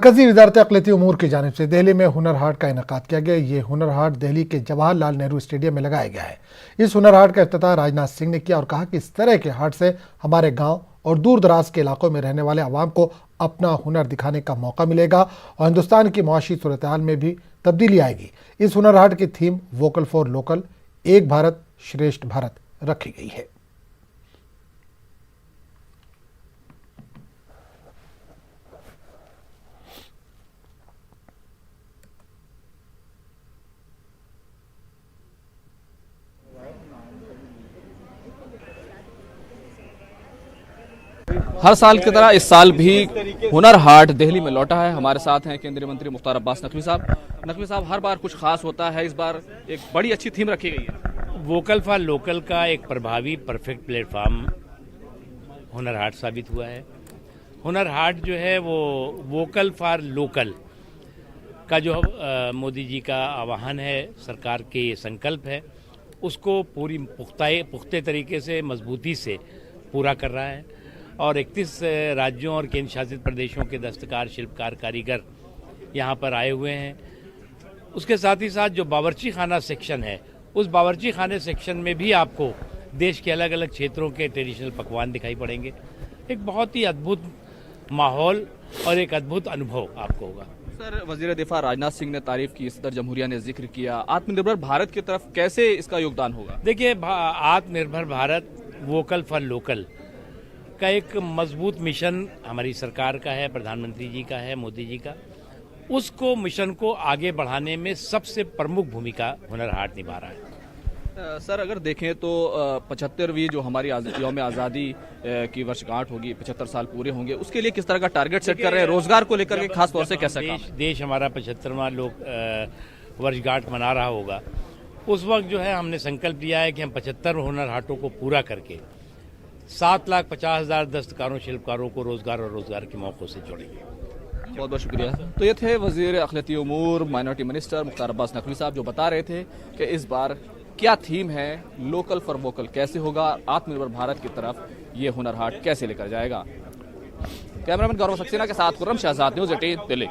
मरकजी वजारत अक़लियती उमूर की जानिब से दिल्ली में हुनर हाट का इनेकाद किया गया। ये हुनर हाट दिल्ली के जवाहरलाल नेहरू स्टेडियम में लगाया गया है। इस हुनर हाट का इफ्तिताह राजनाथ सिंह ने किया और कहा कि इस तरह के हाट से हमारे गांव और दूर दराज के इलाकों में रहने वाले अवाम को अपना हुनर दिखाने का मौका मिलेगा और हिंदुस्तान की मुआशी सूरत हाल में भी तब्दीली आएगी। इस हुनर हाट की थीम वोकल फॉर लोकल, एक भारत श्रेष्ठ भारत रखी गई है। हर साल की तरह इस साल भी हुनर हाट दिल्ली में लौटा है। हमारे साथ हैं केंद्रीय मंत्री मुख्तार अब्बास नकवी साहब। नकवी साहब, हर बार कुछ खास होता है, इस बार एक बड़ी अच्छी थीम रखी गई है। वोकल फॉर लोकल का एक प्रभावी परफेक्ट प्लेटफॉर्म हुनर हाट साबित हुआ है। हुनर हाट जो है वो वोकल फॉर लोकल का जो मोदी जी का आह्वान है, सरकार के ये संकल्प है, उसको पूरी पुख्ते तरीके से मजबूती से पूरा कर रहा है। और 31 राज्यों और केंद्र शासित प्रदेशों के दस्तकार, शिल्पकार, कारीगर यहाँ पर आए हुए हैं। उसके साथ ही साथ जो बावर्ची खाना सेक्शन है, उस बावर्ची खाने सेक्शन में भी आपको देश के अलग अलग क्षेत्रों के ट्रेडिशनल पकवान दिखाई पड़ेंगे। एक बहुत ही अद्भुत माहौल और एक अद्भुत अनुभव आपको होगा। सर, वजीर दिफा राजनाथ सिंह ने तारीफ की, सदर जमहूरिया ने जिक्र किया, आत्मनिर्भर भारत की तरफ कैसे इसका योगदान होगा? देखिए, आत्मनिर्भर भारत, वोकल फॉर लोकल का एक मजबूत मिशन हमारी सरकार का है, प्रधानमंत्री जी का है, मोदी जी का। उसको मिशन को आगे बढ़ाने में सबसे प्रमुख भूमिका हुनर हाट निभा रहा है। सर, अगर देखें तो 75वीं जो हमारी यौम आज़ादी की वर्षगांठ होगी, 75 साल पूरे होंगे, उसके लिए किस तरह का टारगेट सेट कर रहे हैं? रोजगार को लेकर के खास तौर से कैसा देश हमारा 75वां वर्षगांठ मना रहा होगा, उस वक्त जो है हमने संकल्प लिया है कि हम 75 हुनर हाटों को पूरा करके 7,50,000 दस्तकारों, शिल्पकारों को रोजगार के मौकों से जोड़ेंगे। बहुत बहुत शुक्रिया। तो ये थे वजीर अक़लियती उमूर, माइनॉरिटी मिनिस्टर मुख्तार अब्बास नकवी साहब, जो बता रहे थे कि इस बार क्या थीम है, लोकल फॉर वोकल कैसे होगा, आत्मनिर्भर भारत की तरफ ये हुनर हाट कैसे लेकर जाएगा। कैमरामैन गौरव सक्सेना के साथ खुर्रम शहजाद, न्यूज़ 18 दिल्ली।